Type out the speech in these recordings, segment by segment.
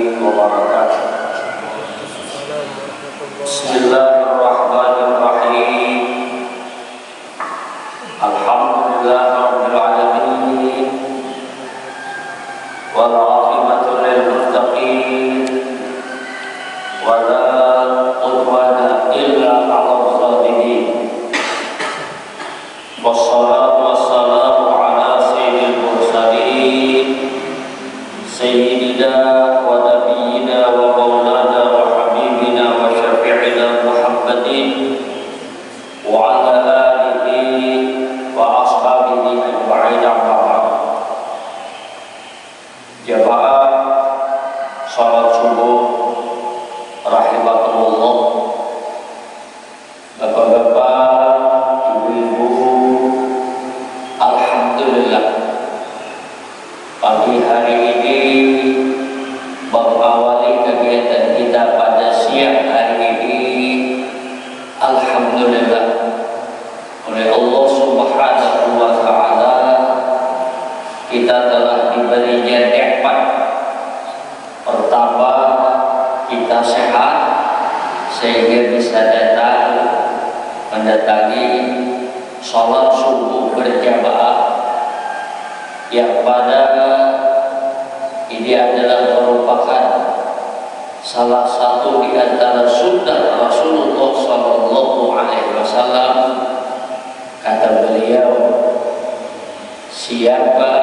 wabarakatuh. Bismillahirrahmanirrahim. Alhamdulillahirabbil alamin. Wal 'aqibatu lil muttaqin. Wa la udwana illa 'alal zalimin. Wassalatu wassalamu ala sayyidil mursalin sayyidina wa nabiyyina wa maulana wa habibina wa syafi'ina Muhammadin wa ala alihi wa ashabihi ajma'in amma ba'd. Jamaah salat subuh rahimakumullah. Bapak-bapak, ibu-ibu, alhamdulillah pagi hari ini mengawali kegiatan kita pada siang hari ini. Alhamdulillah oleh Allah Subhanahu wa ta'ala kita telah diberinya nikmat. Pertama, kita sehat sehingga bisa mendatangi sholat subuh berjamaah, yang mana ini adalah merupakan salah satu di antara sunnah Rasulullah Sallallahu Alaihi Wasallam. Kata beliau, siapa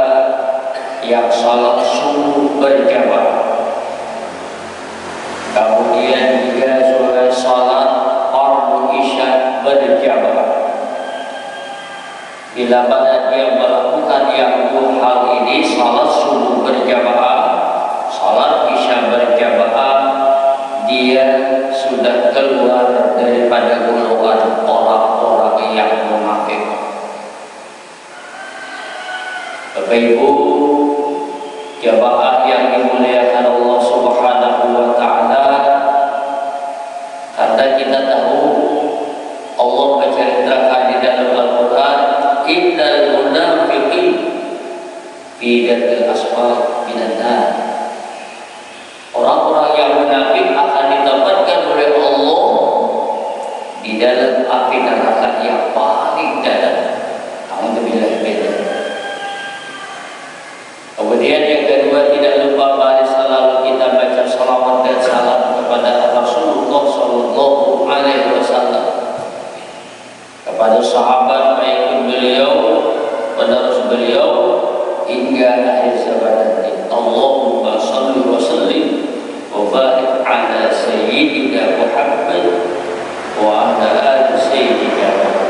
yang sholat subuh berjamaah, kemudian juga sholat fardu isya berjamaah, bila mana dia melakukan yang dua hal ini, salat subuh berjamaah, salat isya berjamaah, dia sudah keluar daripada golongan orang-orang yang munafik. Bapak Ibu jamaah yang dimuliakan Allah Subhanahu wa ta'ala, karena kita tahu Allah menceritakan di dalam Al-Quran, innal munafiqin fi darkil asfal minan nar. Orang-orang yang munafik akan ditempatkan oleh Allah di dalam api neraka yang paling dalam. Alhamdulillah. Kemudian yang kedua, tidak lupa mari selalu kita baca salawat dan salam kepada Rasulullah Sallallahu Alaihi Wasallam, kepada sahabat baik beliau, penerus beliau hingga akhir zaman nanti. Allahumma salli wa sallim wa barik ala sayyidina Muhammad wa ala ali sayyidina Muhammad.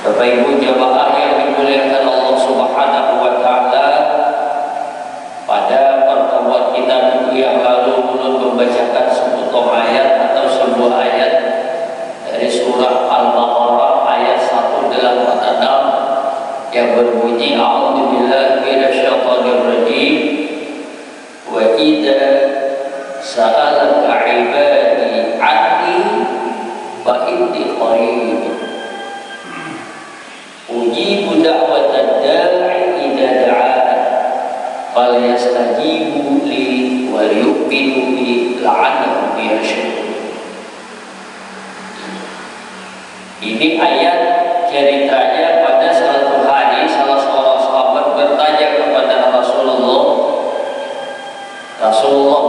Bapak Ibu jamaah yang dimuliakan Allah Subhanahu wa ta'ala, pada pertemuan kita minggu yang lalu belum membacakan sepotong ayat atau sebuah ayat dari surah Al-Baqarah ayat 186 yang berbunyi, a'udzubillahi minasyaitonir rajim, wa idza sa'alaka 'ibadi 'anni fa inni qarib ujibu da'watad da'i idza da'an falyastajibu li wa yu'minu bi la'annahum yarshudun. Ini ayat ceritanya pada suatu hari salah seorang sahabat bertanya kepada Rasulullah,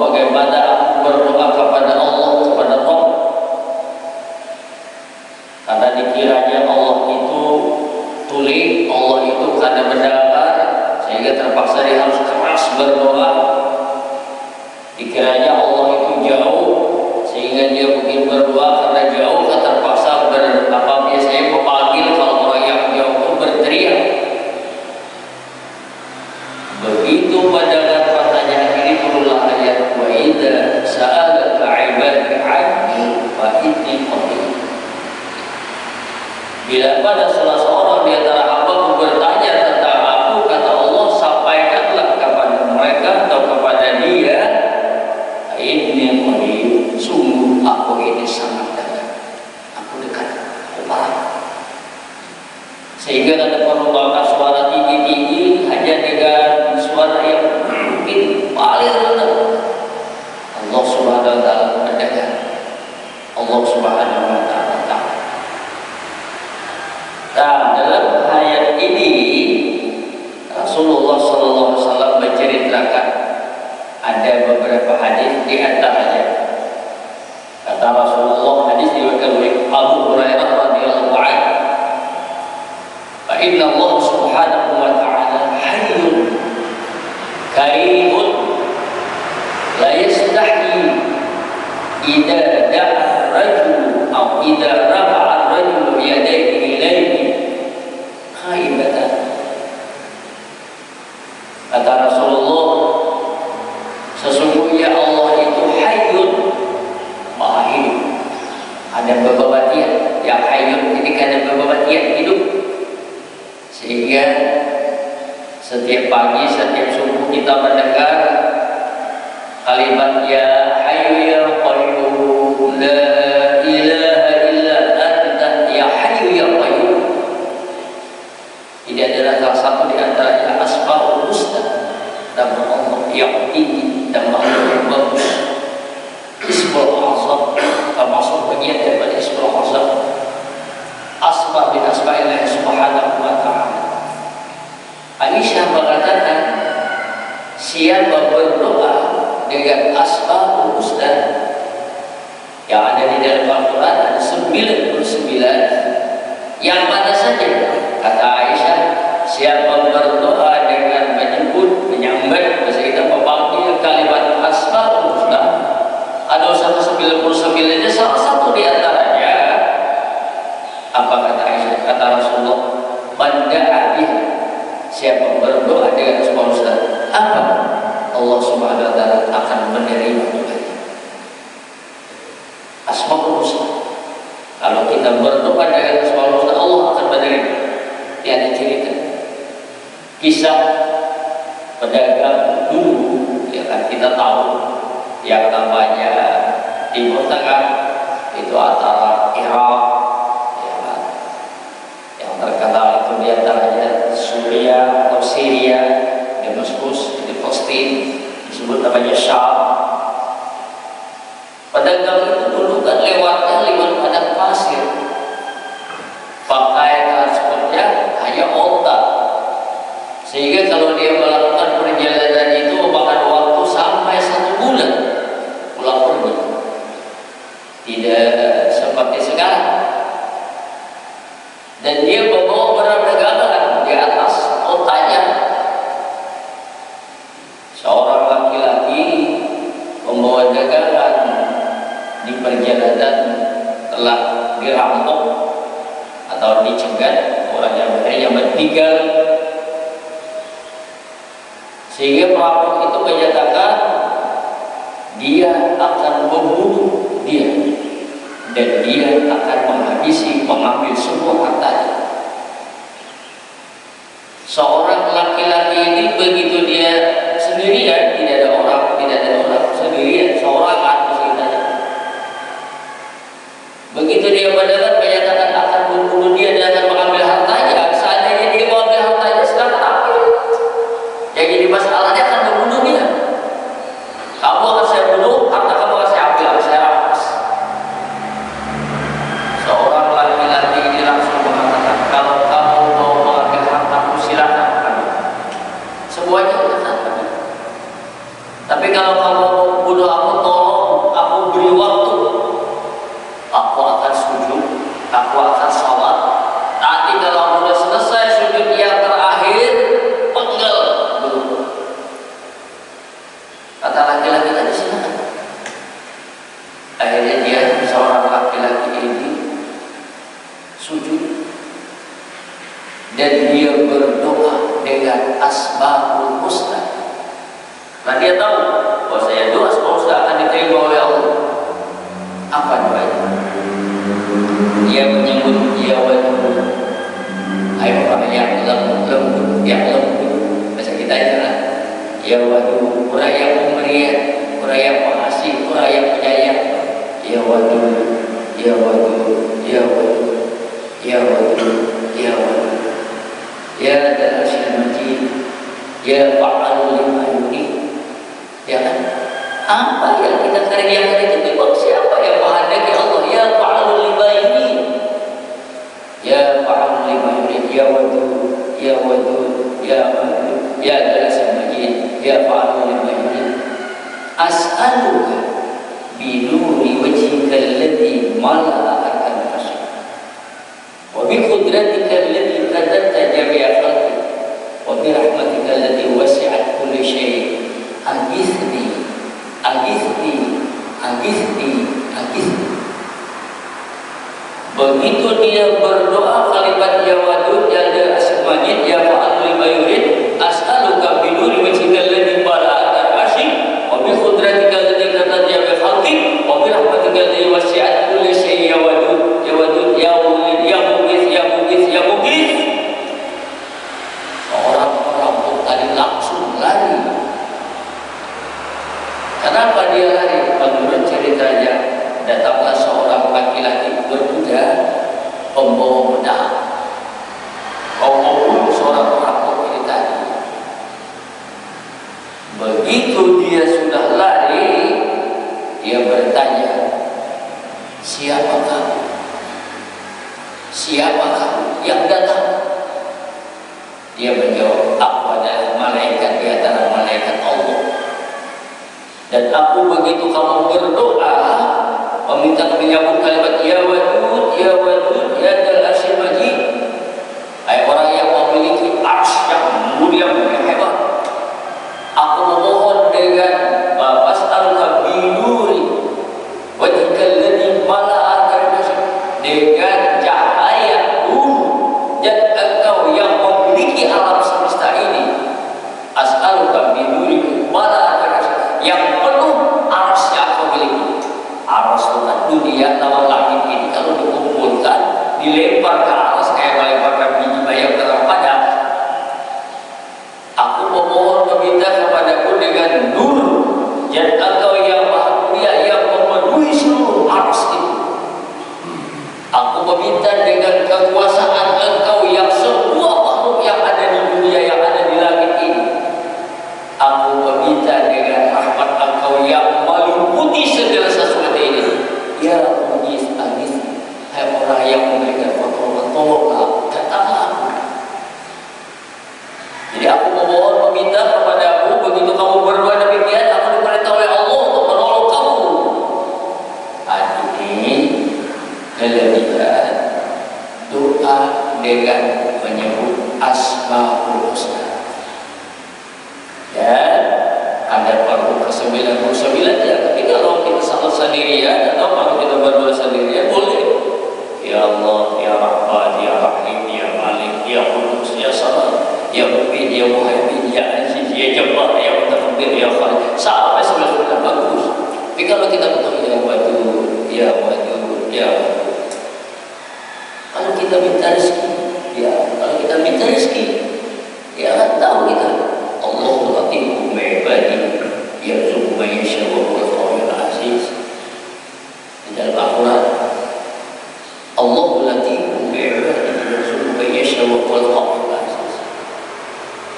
bagaimana aku berdoa kepada Allah, kepada Rabb? Karena dikiranya Allah itu tuli, Allah itu karena mendengar sehingga terpaksa dia harus keras berdoa. Dikiranya Allah itu jauh sehingga dia mungkin berdoa karena jauh, terpaksa biasanya memanggil. Kalau orang yang jauh itu berteriak. Begitu mendengar pertanyaan ini turunlah ayat, wa idza sa'alaka 'ibadi 'anni fa inni qarib. Bila pada salah seorang di antara hamba bertanya tentang aku, kata Allah, sampaikanlah kepada mereka atau kepada dia, inni qarib, sungguh aku ini sangat dekat. Aku dekat, aku paham. Sehingga ada perlu suara tinggi-tinggi hanya dengan suara yang mungkin paling Ada beberapa hadis, di antaranya kata Rasulullah, hadis diriwayatkan oleh Abu Hurairah radhiyallahu anhu, fa inna Allah subhanahu wa ta'ala hayyun karimun la yastahi idza da'a ar-rajul aw idza rafa'a ar-rajul yadayhi ilayhi khaybatan. Kata Rasulullah, sesungguhnya Allah itu hayyun, maha hidup. Ada bebabatian, yang hayyun ini kan ada bebabatian hidup, sehingga setiap pagi, setiap subuh kita mendengar kalimat ya hayyu ya qayyum la ilaha illa anta ya hayyu ya qayyum. Ini adalah salah satu di antara asmaul husna, nama Allah yang tinggi, nama Allah yang bagus, Ismul Azam, termasuk bagian daripada Ismul Azam, asma bin asma'illah subhanahu wa ta'ala. Aisyah mengatakan, siapa berdoa dengan asmaul husna yang ada di dalam Al-Quran ada 99, yang mana saja, kata Aisyah, siapa berdoa dengan menyambut bahasa kita memanggil kalimat asmaul husna, ada 99 nya, salah satu di antaranya apa kata Aisyah, kata Rasulullah, man da'a biha, siapa berdoa dengan asmaul husna, apa Allah subhanahu wa ta'ala akan menerima doanya. Asmaul husna, kalau kita berdoa dengan asmaul husna, Allah akan menerima. Tiada cerita kisah pedagang dulu, ya kan, kita tahu yang namanya Timur Tengah itu antara Irak, ya kan, yang terkenal itu diantaranya Suriah atau Syria, Damaskus, itu Palestina, disebut namanya Syam. Pedagang itu dulu kan lewat padang pasir, pakai transportnya hanya onta, sehingga kalau dia melakukan perjalanan itu memakan waktu sampai 1 bulan pulang pergi. Tidak seperti sekarang. Dan dia membawa barang dagangan di atas ontanya. Seorang laki-laki membawa dagangan di perjalanan telah dirampok atau dicegat orang yang bertiga, sehingga perampok itu menyatakan dia akan membunuh dia dan dia akan mengambil semua hartanya. Seorang laki-laki ini begitu dia sendirian, tidak ada orang sendirian, seorang ceritanya. Begitu dia mendengar menyatakan akan membunuh dia dan akan mengambil hartanya, seandainya dia mengambil hartanya sekarang ambil, yang jadi masalahnya akan membunuh dia. Kamu akan saya bunuh, harta kamu akan saya ambil, saya rampas. Seorang laki-laki ini langsung mengatakan, kalau kamu mau mengambil hartamu silakan ambil, semuanya silakan ambil. Tapi kalau kamu bunuh aku, tolong aku beri waktu. Aku akan sujud, aku akan sholat. Nanti kalau sudah selesai sujud yang terakhir, penggal dulu. Kata laki-laki tadi silakan. Akhirnya dia, seorang laki-laki ini sujud dan dia berdoa dengan asmaul husna. Nah dia tahu bahwa saya doa asmaul husna akan diterima oleh Allah. Apa doanya? Dia menyebut ya wadud, ayo orang yang lembut, bahasa kita itu lah, ya wadud, orang yang pemberian, orang yang pengasih, orang yang penyayang, ya wadud, ya wadud, ya wadud, ya wadud, ya wadud, ya Dzal Arsyil Majid, ya Fa'alul lima yurid. Ya kan? Apa yang kita kerjakan itu memang siapa yang menghendaki Allah? Ya Fa'alul lima yurid, ya Fa'alul lima yurid, ya wadud, ya wadud, ya wadud, ya Dzal Arsyil Majid, ya Fa'alul lima yurid. as'aluka binuri wajhika alladhi mala'a al-arsh wa bi qudratika allati qadarta jami'a khalqik wa bi rahmatika allati wasi'at kulli syai' aghithni aghithni aghithni aghithni. Begitu dia berdoa kalimat ya wadud ya dal asma'id ya fa'al lima yurid as'aluka binuri wajhika alladhi mala'a al-arsh wa bi qudratika allati qadarta jami'a khalqik wa bi rahmatika allati wasi'at kulli syai' ya wadud ya wadud ya mulid ya mughith ya mughith ya mughith. Orang-orang pun tadi langsung lari. Kenapa dia lari? Menurut ceritanya, datanglah seorang laki-laki berkuda membawa pedang. Kau membunuh seorang perampok ini tadi. Begitu dia sudah lari, dia bertanya, siapa kamu? Siapa kamu yang datang? Dia menjawab, aku adalah malaikat di antara malaikat Allah. Dan aku begitu kamu berdoa meminta menyambung kalimat ya wadud ya dal arsyil majid, hai orang yang memiliki arsy yang mulia yang hebat, aku memohon dengan fas'aluka binuri wajhika alladhi mala'a al-arsh, dengan cahaya nur dan engkau yang memiliki alam semesta ini, as'aluka binuri mala'a al-arsh, yang penuh arsy yang kau miliki. Aras itu kan dunia lawan langit ini kalau dikumpulkan dilempar ke atas kayak melemparkan biji bayam ke padang. Aku memohon meminta kepadaku dengan nur dan engkau yang maha mulia yang memenuhi seluruh aras itu. Aku meminta dengan kekuasaan engkau yang semua makhluk yang ada di dunia yang ada di langit ini. Aku meminta dengan rahmat engkau yang meliputi segala sesuatu ini. Ya Mughis Aghis, hai orang yang memberikan pertolongan, tolonglah, datanglah aku. Jadi aku memohon meminta kepadamu, begitu kamu berdoa demikian, aku diperintah oleh Allah untuk menolong kamu. Ini kelebihan doa dengan menyebut Asmaul Husna. Dan ada perlu ke-99 ya, tapi kalau kita salat sendirian atau kalau kita berdoa sendirian boleh. Ya Allah, ya Rahman, ya Rahim, ya Malik, ya Qudus, ya Salam, ya Mu'min, ya Muhaimin, ya Aziz, ya Jabbar, ya Mutakabbir, ya Khalid, sampai sudah bagus. Tapi kalau kita berdoa ya Wadud, ya Wadud, ya Wadud, kalau kita minta rezeki, ya kalau kita minta rezeki, ya kan tahu kita Allahu latifun bi'ibadihi yarzuqu man yasha'u wa huwal qawiyul aziz. Di dalam Al-Quran, Allahu latifun bi'ibadihi yarzuqu man yasha'u wa huwal qawiyul aziz.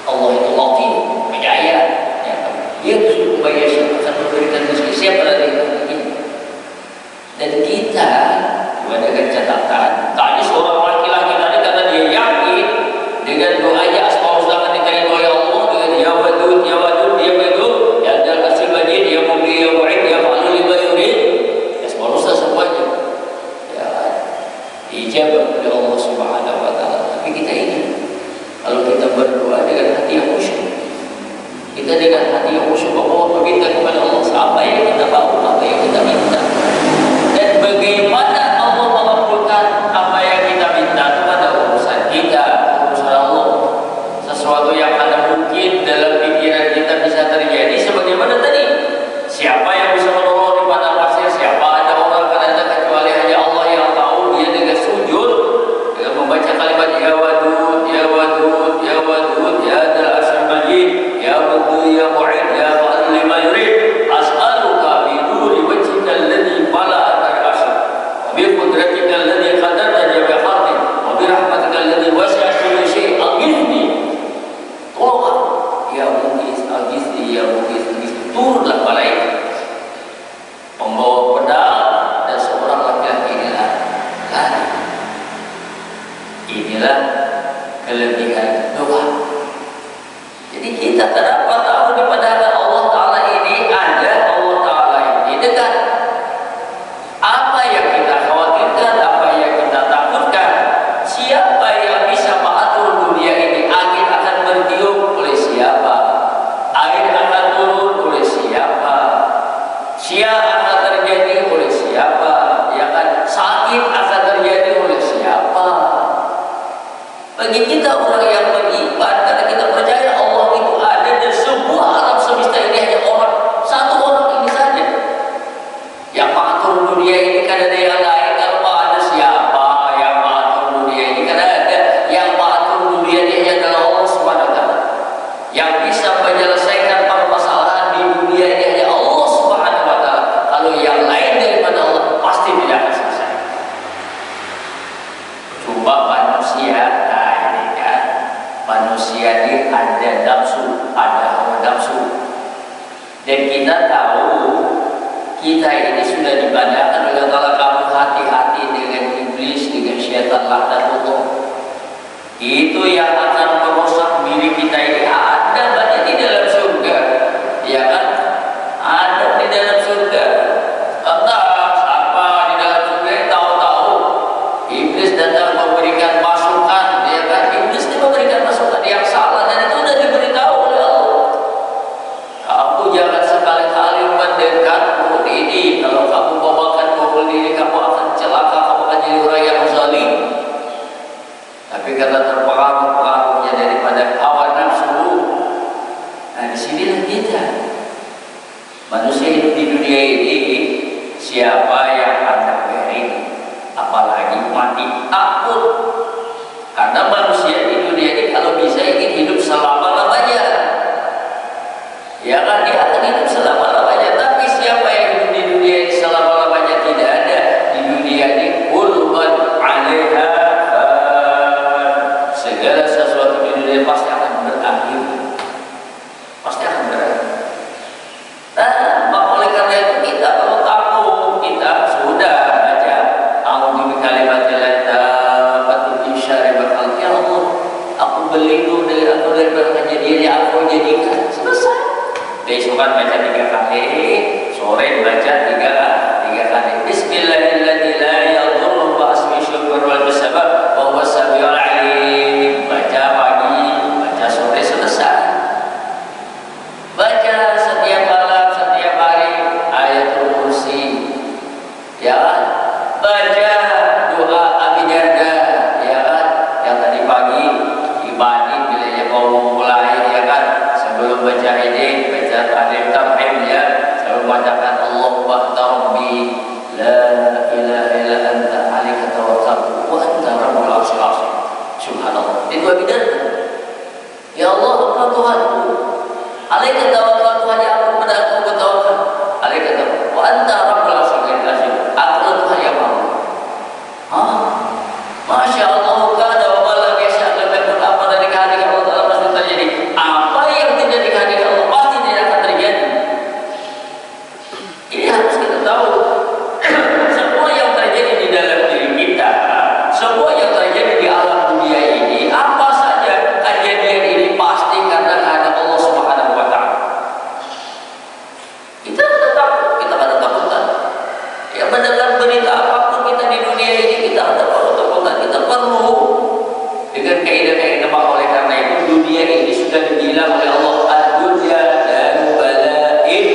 Allah itu latif, penyayang, ya. Yarzuqu man yasha'u, akan memberikan rezeki siapa yang ingin. Dan kita juga dengan catatan, tadi seorang laki-laki tadi kata dia yakin dengan doanya Asmaul Husna diterima oleh Allah dengan ya wadud ya wadud ya wadud ya dal arsyil majid ya mughith ya mu'id ya fa'al lima yurid, Asmaul Husna semuanya ya dijawab oleh Allah Subhanahu wa taala. Tapi kita ingat, kalau kita berdoa dengan hati yang khusyuk, kita dengan hati yang khusyuk memohon meminta kepada Allah apa yang kita mau, apa yang kita minta, dan bagaimana Allah mengabulkan apa yang kita minta kepada urusan kita, urusan Allah. Sesuatu yang ada mungkin dalam pikiran kita bisa terjadi sebagaimana tadi. Siapa yang bisa menolong di padang pasir? Siapa ada orang akan ada kecuali hanya Allah yang tahu. Dia dengan sujud, dengan membaca kalimat ya wadud ya wadud ya wadud ya dal arsyil majid ya mughith ya mu'id ya fa'al lima yurid as'aluka bi nuri wajhika alladhi mala'a al-arsh wa bi qudratika alladhi qadarta jami'a khalqik wa bi rahmatika alladhi wasi'at kulli syai' aghithni. Tolonglah ya Mughis aghithni ya Mughis aghithni. Turunlah malaikat membawa pedang dan seorang laki-laki inilah lari. Inilah kelebihan doa. Jadi kita terdapat tahu di padang Allah Ta'ala ini ada Allah akan terjadi oleh siapa, ya kan? Sakit akan terjadi oleh siapa? Bagi kita orang yang beriman, karena kita percaya Allah itu ada dan semua alam semesta ini hanya satu orang ini saja yang mengatur dunia ini. Kan ada yang lain, kalau ada siapa yang mengatur dunia ini? Karena ada yang mengatur dunia ini adalah Allah Subhanahu wa Ta'ala. Yang bisa menyelesaikan permasalahan di dunia ini hanya Allah Subhanahu wa Ta'ala. Kalau yang lain daripada Allah pasti tidak akan selesai. Coba manusia, nah ini kan, manusia ini ada nafsu, ada hawa nafsu, dan kita tahu kita ini sudah dibandakan oleh Allah. Kamu hati-hati dengan iblis, dengan syaitan laknatullah. Itu yang akan merusak diri kita ini. Ada banyak di dalam surga, ya kan? Ada di dalam surga. Entah apa di dalam surga, tahu-tahu iblis datang memberikan masukan, ya kan? Iblis itu memberikan masukan yang salah, dan itu sudah diberitahu oleh Allah. Kamu jangan sekali-kali mendekat pohon ini. Kalau kamu memakan pohon ini, kamu akan celaka, kamu akan jadi orang yang zalim. Tapi karena terpengaruh-pengaruhnya daripada hawa nafsu, nah disinilah kita manusia hidup di dunia ini. Siapa yang akan beri, apalagi mati, takut. Karena manusia di dunia ini kalau bisa ingin hidup selama-lamanya, ya kan, dia akan hidup selama-lamanya. Tapi siapa yang hidup di dunia ini selama-lamanya? Tidak ada. Di dunia ini kulman 'alaiha fan. Segala sesuatu di dunia pasti akan berakhir. Pasti akan berakhir. Nah, oleh karena itu kita kalau takut, kita sudah baca a'udzu bikalimatillah tammati min syarri ma khalaq. Ya Allah, aku berlindung dari aku daripada kejadian yang aku jadikan. Selesai. Besokan baca 3 kali, sore baca 3 kali. Bismillahirrahmanirrahim. La yadurru ma'asmi syukur wal bisabab wa huwa samiul alim. Baca pagi, baca sore, selesai. Baca setiap malam, setiap hari ayatul kursi. Ya kan? Baca doa Abi Darda, ya kan? Yang tadi pagi dibanding bilanya mau mulai, ya kan? Sebelum baca ini, baca ta'lim tarhim, ya, selalu bacakan Allahumma anta rabbi la ilaha illa anta alaika tawakkaltu wa anta rabbul arsyil azim. Subhanallah. Itu Abi Darda. Ya Allah, Engkau Tuhanku, alaika tawakkaltu, hanya aku kepada Engkau bertawakal. Alaika tawakkaltu wa anta rabbul arsyil azim. Aku Tuhan yang maha. Masya Allah, kada wa lam yasha' lam yakun. Apa dari kehendak Allah Ta'ala pasti terjadi. Apa yang tidak dikehendaki Allah pasti tidak akan terjadi. Ini harus kita tahu. Semua yang terjadi di dalam diri kita, semua yang terjadi di alam dunia ini, apa saja kejadian ini pasti karena ada Allah Subhanahu wa Ta'ala. Kita tetap takutan. Ya, mendengar berita apapun kita di dunia ini, kita ada takutan. Kita perlu dengan kaidah-kaidah. Oleh karena itu dunia ini sudah dibilang oleh Allah ad-dunya daru bala'in.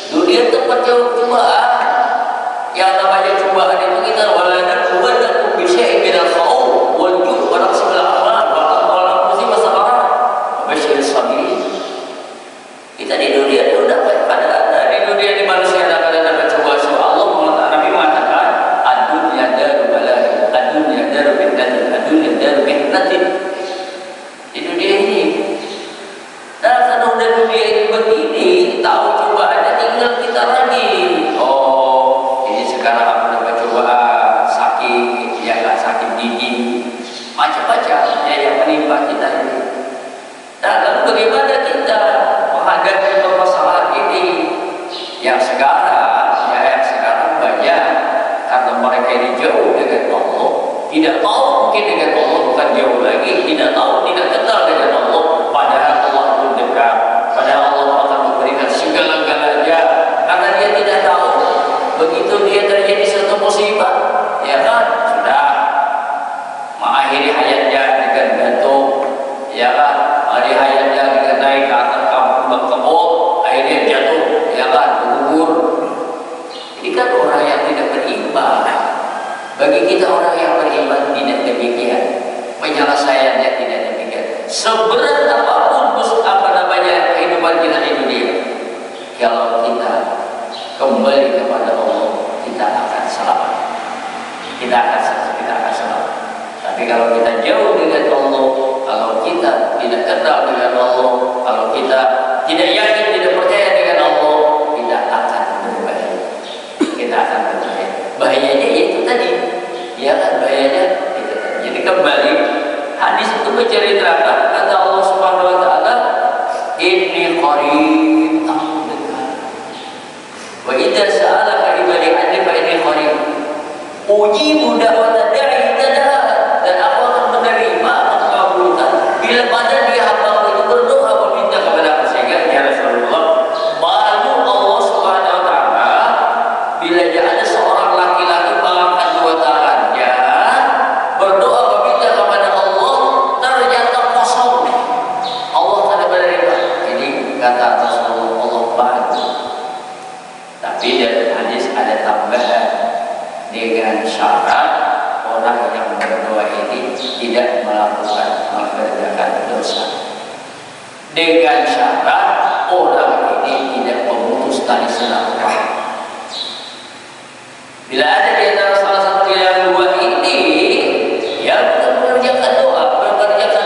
Dunia tempat cobaan. Yang namanya cobaan itu kita waladan walakum bi syai'in minal khawf wal ju' wa naqsin minal amwal wa anfusi wa samarat wa basyiril sabirin. Kita di dunia itu dapat pada di dunia di manusia dapat cobaan. So Allah Nabi mengatakan ad-dunya daru bala'in, ad-dunya daru fitnatin, ad-dunya daru fitnatin. Di dunia ini. Nah, karena udah dunia ini begini, tahu cobaannya tinggal kita lagi. Oh, ini sekarang aku dapat cobaan sakit, ya kan, sakit gigi, macam-macam ya yang menimpa kita ini. Nah, lalu bagaimana kita menghadapi permasalahan ini yang sekarang, ya yang sekarang banyak karena mereka ini jauh dengan Allah, tidak tahu mungkin dengan Allah, bukan jauh lagi, tidak tahu, tidak kenal dengan Allah. Padahal Allah pun dekat, padahal Allah akan memberikan segala-galanya. Karena dia tidak tahu, begitu dia terjadi satu musibah, ya kan, sudah mengakhiri hayatnya dengan gantung, ya kan, mengakhiri hayatnya dengan naik ke atas kampung berkebun, akhirnya jatuh, ya kan, gugur. seberat apapun kehidupan kita di dunia, kalau kita kembali kepada Allah, kita akan selamat. Kita akan selamat. Tapi kalau kita jauh dengan Allah, kalau kita tidak kenal dengan Allah, kalau kita tidak yakin, tidak percaya dengan Allah, kita akan berbahaya. Kita akan berbahaya. Bahayanya itu tadi, ya kan, bahayanya itu tadi. Jadi kembali, hadis itu menceritakan kata Allah Subhanahu Wa Taala, Inni qarib, aku dekat. Wa idza sa'alaka ibadi anni fa inni qarib. Ujibu da'wata da'i idza da'a, dan aku akan menerima, mengabulkan bila pada dia hamba itu berdoa meminta kepada aku. Sehingga ya Rasulullah, malu Allah Subhanahu Wa Taala bila ada seorang laki-laki mengangkat dua tangannya berdoa meminta kepada Allah, ternyata kosong, Allah tidak menerima. Ini kata Rasulullah, Allah bantu. Tapi dari hadis ada tambahan, dengan syarat orang yang berdoa ini tidak mengerjakan dosa. Dengan syarat orang ini tidak memutus tali silaturahmi. Bila ada di antara salah satu yang dua ini yang mengerjakan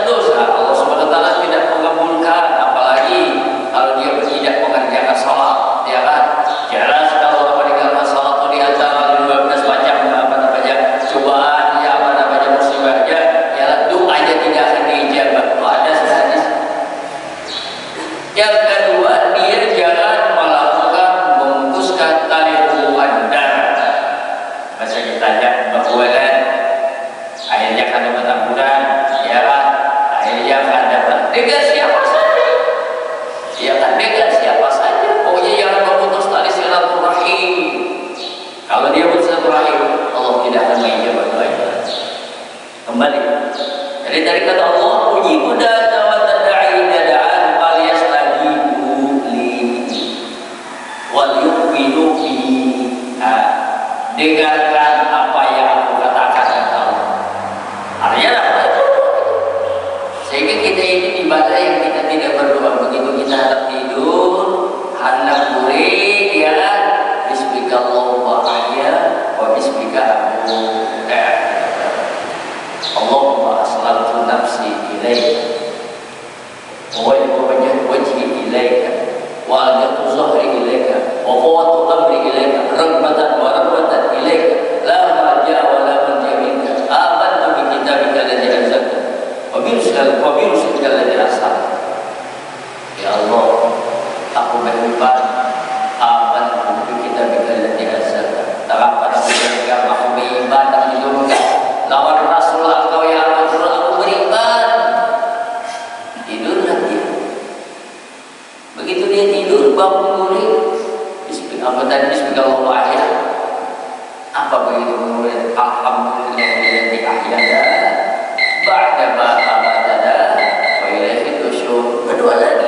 dosa, Allah Subhanahu Wa Taala tidak mengabulkan. Apalagi kalau dia tidak mengerjakan salat, ya kan? Jelas kalau meninggalkan salat itu di antara 12 macam cobaan, ya musibahnya, ya doanya tidak akan diijabah. Ada hadis. Yang kedua, dia jangan melakukan memutuskan tali hubungan darah. Masa ditanya bahwa kan akhirnya kan dapat bulan, ya kan? Akhirnya kan dapat dengan siapa saja, ya kan, dengan siapa saja. Pokoknya jangan memutus tali silaturahim. Kalau dia putus silaturahim, Allah tidak akan mengijabah doanya. Kembali. Jadi dari kata Allah, ujibu da'wata da'i idza da'an falyastajibu li wal yu'minu bi. Dengarkan apa yang aku katakan, kata Allah. Artinya apa itu? Sehingga kita ini ibadah yang kita tidak berdoa. Begitu kita hendak tidur, hendak murid, ya, bismillahirrahmanirrahim wa bismillahirrahmanirrahim. Allahumma aslamtu nafsi ilaika wa wajhi ilaika wa aljatu zahri ilaika wa fawatu amri ilaika rabbatan wa rabbatan ilaika la marja wa la manja minka amantu bi kitabika alladhi anzalta wa bi rusulika alladhi arsalta. Ya Allah, aku beriman, amantu bi kitabika alladhi anzalta. Terangkan aku beriman, aku beriman dan hidupkan lawan Rasul engkau yang aku beriman. Tidurlah dia. Begitu dia tidur, bangun murid, bismillahirrahmanirrahim. Apa begitu murid? Alhamdulillahilladzi ahyana ba'da ma amatana wa ilaihi nusyur. Berdoa lagi.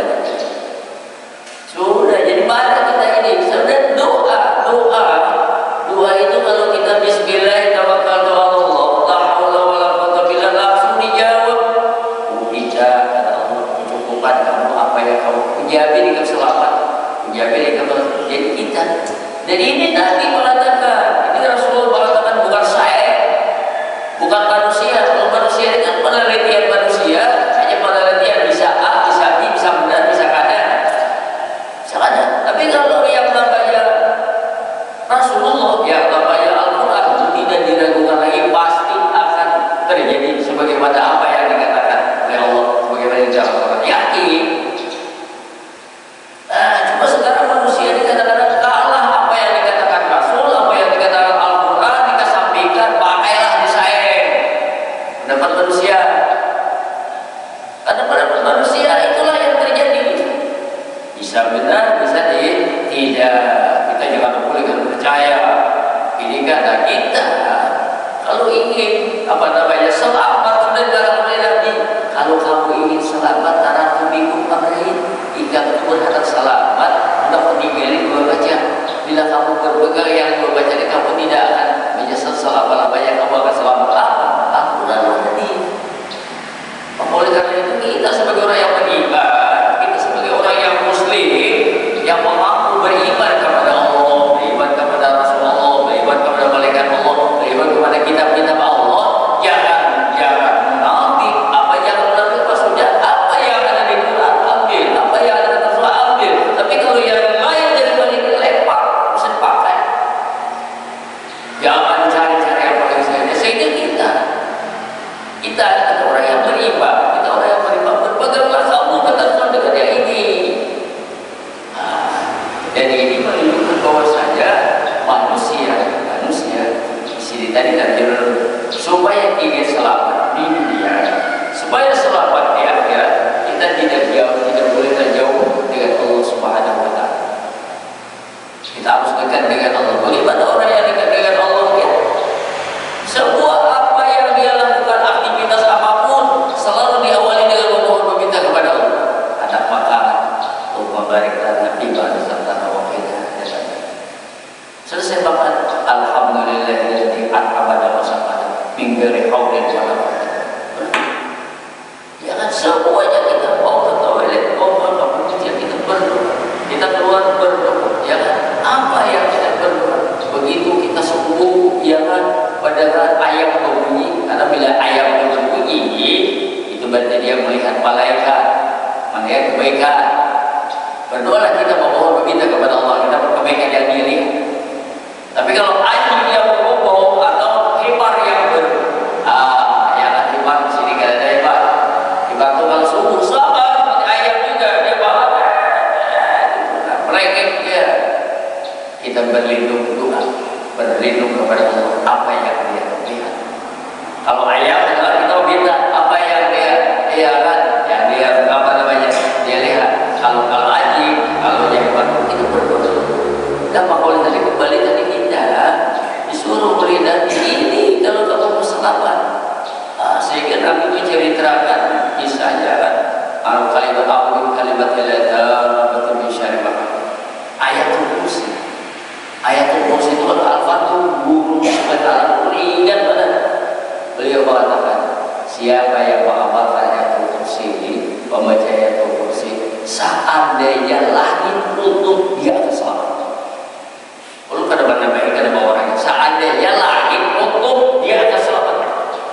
Sudah, jadi mana kita ini? Sudah doa itu kalau kita bismillah tawakkaltu ala Allah, la haula wala quwwata billah, langsung dijawab. Ujiza, kata Allah, cukupkan kamu apa yang kamu menjamin dengan selamat, menjamin dengan jadi kita. Dan ini Nabi mengatakan, ini Rasulullah mengatakan, bukan saya, bukan manusia. Kalau manusia ini kan penelitian manusia, hanya penelitian bisa A, bisa B, bisa benar, bisa kanan. Tapi kalau yang namanya Rasulullah, yang namanya Al-Quran, itu tidak diragukan lagi, pasti akan terjadi sebagaimana apa yang dikatakan oleh Allah, sebagaimana yang Al-Quran. Yakin. Cuma sekarang manusia ini kadang-kadang kalah apa yang dikatakan Rasul, apa yang dikatakan Al-Quran, dikesampingkan, pakailah disaing. Pendapat manusia. Karena pendapat manusia itulah yang terjadi. Bisa benar, bisa tidak. Kita jangan boleh percaya. Ini kata kita. Kalau ingin selamat sudah dalam Nabi. Kalau kamu ingin selamat, taratu bikum amrain. Jika kamu berharap selamat, hendak dimiliki dua baca. Bila kamu berpegang yang dua baca ini, kamu tidak akan menyesal selama-lamanya. Kamu akan selamat. Aku dan Nabi. Oleh karena itu kita sebagai Dan ini menunjukkan bahwa saja manusia di sini tadi supaya ingin selamat di dunia, supaya selamat di akhirat, kita tidak boleh terjauh dengan Allah Subhanahu wa Ta'ala. Kita harus dekat dengan Allah. Bagaimana orang yang dekat dengan Allah? Ya, semua apa yang dia lakukan, aktivitas apapun, selalu diawali dengan memohon meminta kepada Allah. Ada makanan, Allahumma barik lana fi ma razaqtana wa qina adzabannar. Selesai makan, alhamdulillahilladzi at'amana wa saqana min ghairi haulin wa la quwwata. Jangan semuanya kita mau ke toilet, kita berdoa, kita keluar berdoa. Jangan apa yang kita berdoa. Begitu kita sembuh, jangan padahal ayam berbunyi, karena bila ayam berbunyi itu berarti dia melihat malaikat, melihat kebaikan. Berdoalah kita memohon meminta kepada Allah, kita kebaikan yang dia lihat. Tapi kalau anjing yang berbobok atau himar yang himar di sini kan ada himar itu kalau subuh sama seperti ayam juga dia bawa mereka dia. Kita berlindung doa, berlindung kepada Allah apa yang dia lihat. Kalau ayam kita minta apa yang dia lihat, yang dia dia lihat. Kalau anjing, kalau yang baru kita berdoa. Dan kalau tadi kembali tadi kita disuruh beribadah ini kalau kamu mau selamat. Sehingga Nabi menceritakan kisahnya kalimat aku kalimat betul bisyari ayatul kursi. Ayatul kursi itu al-fatihah guru sebentar ringan banget. Beliau mengatakan siapa yang menghafalkan ayatul kursi ini, membaca ayatul kursi, seandainya langit runtuh di atas selamat. Lalu kadang-kadang ada bawa orang seandainya langit runtuh di atas selamat.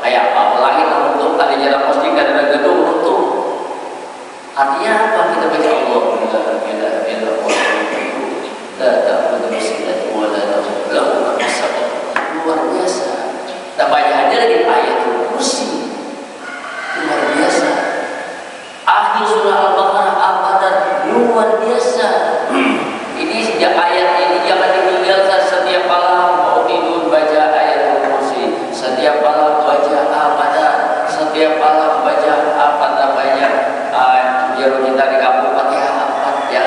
Kayak apa? Langit runtuh, tadinya ada posting, ada gedung runtuh. Artinya apa? Kita baca Allah luar biasa. Tambahnya lagi ayatul kursi luar biasa. Akhir surah Al-Baqarah abadan luar biasa. Ini sejak ayat ini jangan ditinggalkan setiap malam mau tidur baca ayatul kursi, setiap malam baca abadan, setiap malam baca apa namanya biar kita di kampung Fatihah ya.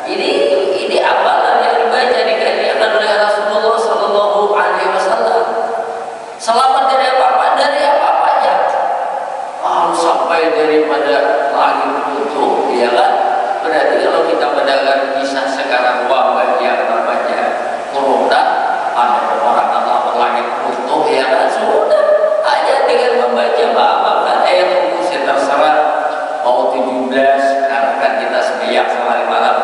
Ini amalan yang dibaca dikajikan oleh Rasulullah Sallallahu Alaihi Wasallam. Selamat dari apa-apa, dari apa-apanya. Sampai daripada langit runtuh, ya kan? Berarti kalau kita mendengar kisah sekarang wabah yang namanya corona, ada orang atau langit runtuh, ya kan? Sudah hanya dengan membaca apa-apa ayat kursi terserah mau 17 karena kan kita sembahyang sehari malam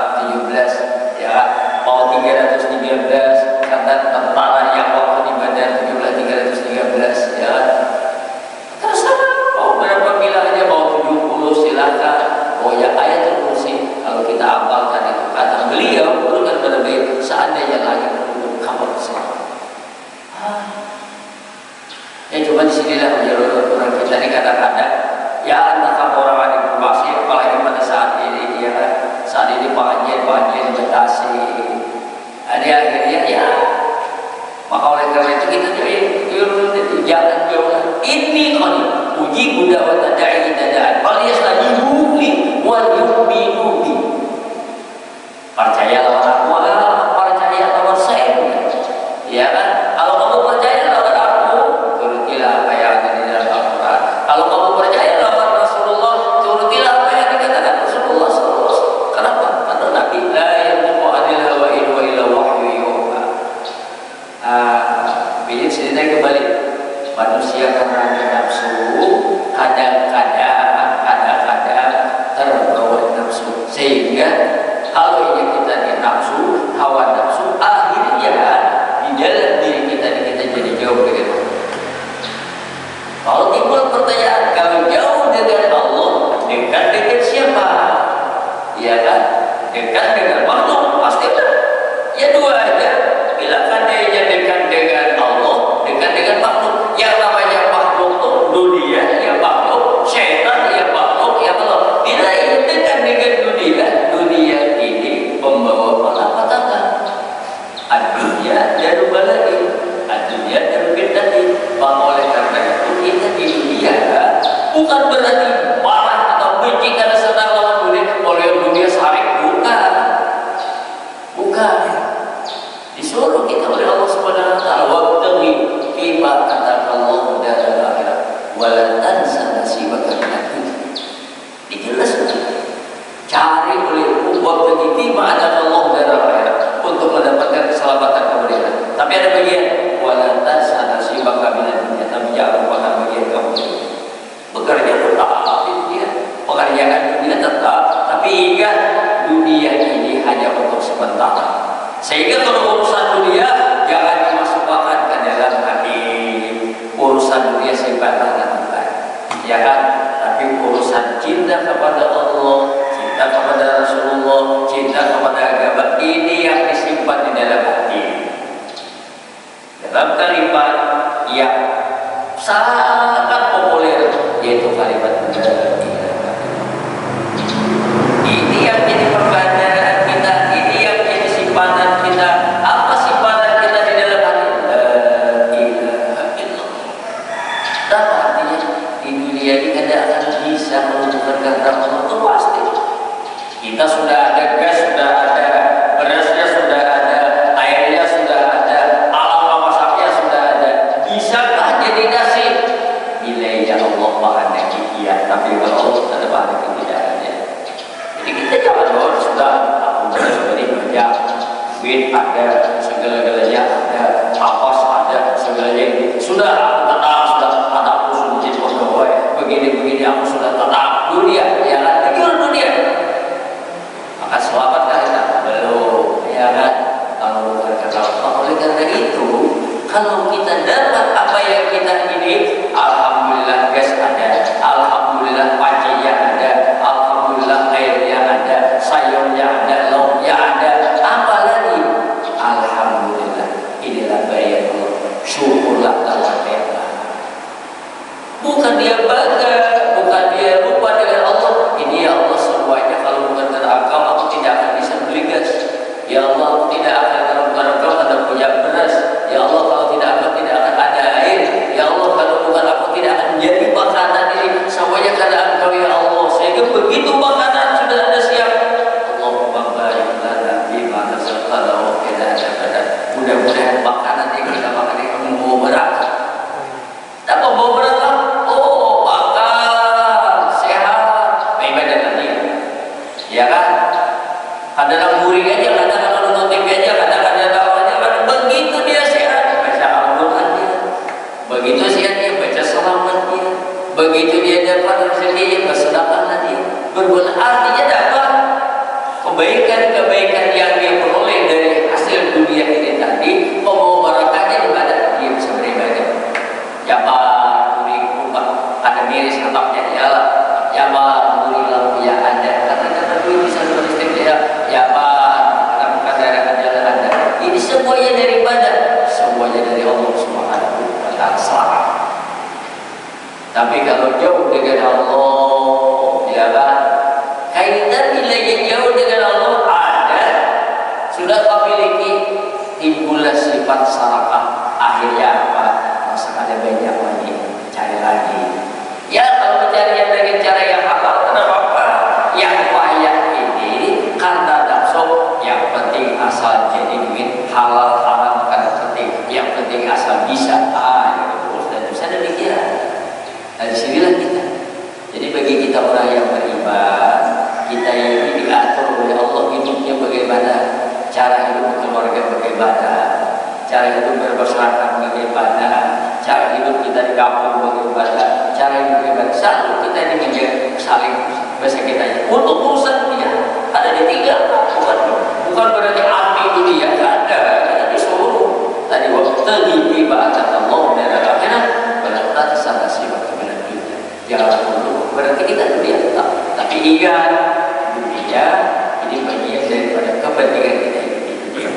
17 ya, mau 313 karena tentara yang waktu di Badar 313 ya, terserah mau berapa bilangnya, mau 70 silakan. Oh ya ayatul kursi kalau kita hafalkan itu kata beliau bukan berbeda seandainya lagi untuk kabar selamat. Ya cuma disinilah orang kita ini kadang-kadang ya entah orang ada informasi apalagi pada saat ini ya saat ini banjir batasi ada akhirnya ya maka oleh karena itu kita jangan jauh ini kali uji buddha wa tada'i dada'an falyastajibu li wal yu'minu bi. Percayalah aku, percaya lawan saya ya kan. Kalau kamu percaya lawan aku, turutilah apa yang ada di dalam Al-Quran. Kalau kamu percaya lawan Rasulullah, turutilah apa yang dikatakan Rasulullah SAW. Kenapa? Karena Nabi la yantiqu anil hawa in huwa illa wahyu yuha. Ini cerita kembali manusia karena ada nafsu kadang-kadang terbawa nafsu, sehingga kalau ini kita di nafsu sementara. Sehingga kalau urusan dunia jangan dimasukkan ke dalam hati. Urusan dunia simpanlah nanti, ya kan? Tapi urusan cinta kepada Allah, cinta kepada Rasulullah, cinta kepada agama, ini yang disimpan di dalam hati. Dalam kalimat yang sangat populer yaitu kalimat ini yang jadi perbandingan kita, ini yang jadi simpanan kita. Apa simpanan kita di dalam hati? La ilaha illallah. Apa artinya? Di dunia ini tidak akan bisa menunjukkan kata Allah itu pasti. Kita sudah ada gas, sudah ada berasnya, sudah ada airnya, sudah ada alam masaknya, sudah ada. Bisakah jadi nasi? Bila ya Allah bahannya iya, tapi kalau Allah tidak ada bahan kebidaannya. Jadi kita jangan bahwa sudah aku beras beri banyak, duit ada, segala-galanya ada, kapas ada, segalanya sudah tetap sudah ada aku sudah jadi pegawai begini-begini aku sudah tetap dunia, ya kan? Dunia. Maka selamatlah kita belum, ya kan? Kalau berkata Allah, oleh karena itu, kalau kita dapat apa yang kita ini, alhamdulillah gas ada, alhamdulillah pancinya ada, alhamdulillah airnya ada, sayurnya ada, lauknya ada, apa lagi? Alhamdulillah, inilah bayar Allah. Syukurlah Allah. Bukan dia bangga, bukan dia lupa dengan Allah. Ini ya Allah semuanya kalau bukan karena Engkau aku tidak akan bisa beli gas. Ya Allah aku tidak akan, kalau bukan Engkau tidak punya beras. Ya Allah kalau tidak Engkau tidak akan ada air. Ya Allah kalau bukan aku tidak akan menjadi makanan ini. Semuanya karena Engkau ya Allah. Sehingga begitu makanan sudah ada siap. Allahumma barik lana bima razaqtana wa qina adzabannar. Mudah-mudahan makanan yang kita makan ini membawa berkah. Tak membawa berkah. Oh, makan sehat, ibadah tadi. Ya kan? Kadang gurih aja, kadang kalau nutup aja, kadang aja. Begitu dia sehat, baca Al-Quran dia. Begitu sehat dia baca selamat dia. Begitu dia dapat rezeki dia bersedekahlah dia. Berbuat artinya dapat kebaikan-kebaikan yang dia peroleh dari hasil dunia ini tadi. Membawa berkahnya di mana dia bisa beribadah. Jamal gurih rumah ada miris atapnya dialah. Jamal gurih lampu yang ada. Kata-kata duit bisa listrik dia. Jamal dalam kendaraan jalan ada. Ini semuanya dari mana? Semuanya dari Allah Subhanahu wa Ta'ala. Tapi kalau jauh dengan Allah, ya kan? Kaitan nilai yang jauh dengan Allah ada, sudah kau miliki, timbullah sifat sarakah. Akhirnya apa? Masa ada banyak lagi, cari lagi. Ya kalau mencari yang dengan cara yang halal, kenapa apa? Yang payah ini karena nafsu. Yang penting asal jadi duit, halal haram bukan penting. Yang penting asal bisa. Terus dan bisa demikian. Dari sinilah kita. Jadi bagi kita orang yang beriman, kita ini diatur oleh Allah hidupnya bagaimana, cara hidup keluarga bagaimana, cara hidup bermasyarakat bagaimana, cara hidup kita di kampung bagaimana, cara hidup bagaimana. Selalu kita ini menjaga saling bahasa kita. Untuk urusan dunia ada ditinggalkan, bukan berarti anti dunia, ada. Kita disuruh tadi waktu di bahasa Allah dan akhirat berarti sana siapa kepada dunia. Jangan dulu berarti kita dunia tetap, tapi ingat dunia ini bagian daripada kepentingan kita hidup di dunia.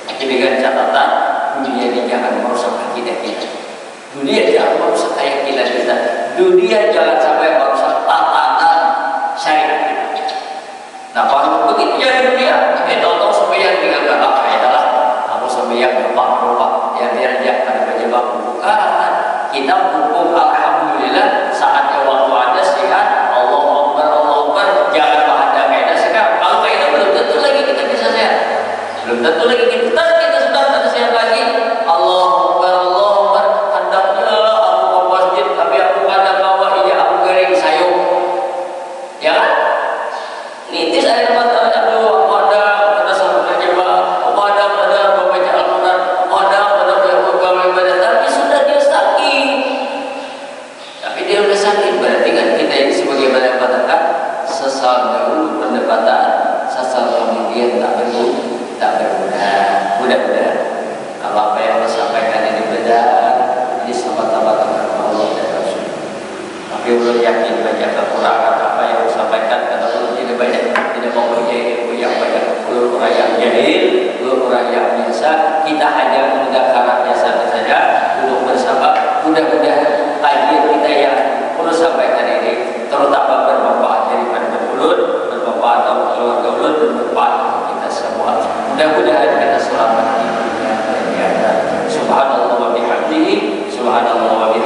Tapi dengan catatan dunia ini jangan merusak akidah kita. Dunia jangan merusak keyakinan kita. Dunia jangan sampai merusak tatanan syariat kita. Nah kalau begitu ya dunia, tonton sembahyang dengan galak, adalah aku sembahyang berpak ya biar jangan berjebak bukan. Kita hukum alhamdulillah saatnya waktu ada sehat. Allah Akbar, jangan ada kaidah sekarang. Kalau kaidah belum tentu lagi kita bisa sehat. Belum tentu lagi kita sudah tak sehat lagi. Allah Akbar, hendaknya aku ke masjid tapi aku kadang bawa iya aku garing sayur. Ya kan? Nitis air mata, aduh aku ada sampai jemaah, aku ada membaca Al-Quran, aku ada ibadah, tapi sudah dia sakit. Tapi dia sudah sakit, berarti kan kita ini sebagaimana katakan sesal dahulu pendapatan, sesal kemudian tak berguna. mudah-mudahan kalau apa yang Allah sampaikan ini benar, ini semata-mata karena Allah dan Rasul. Tapi ulun yakin banyak kekurangan apa yang Allah sampaikan karena ulun tidak banyak, tidak mempunyai ilmu yang banyak. Ulun orang yang jahil, ulun orang yang biasa. Kita hanya menggunakan biasa saja untuk bersama. Mudah-mudahan kajian kita yang ulun sampaikan ini terutama bermanfaat daripada ulun, bermanfaat untuk keluarga ulun, dan bermanfaat untuk kita semua. Mudah-mudahan kita selamat di dunia dan di akhirat. Subhanallah wa bihamdihi, subhanallah wa bihamdihi.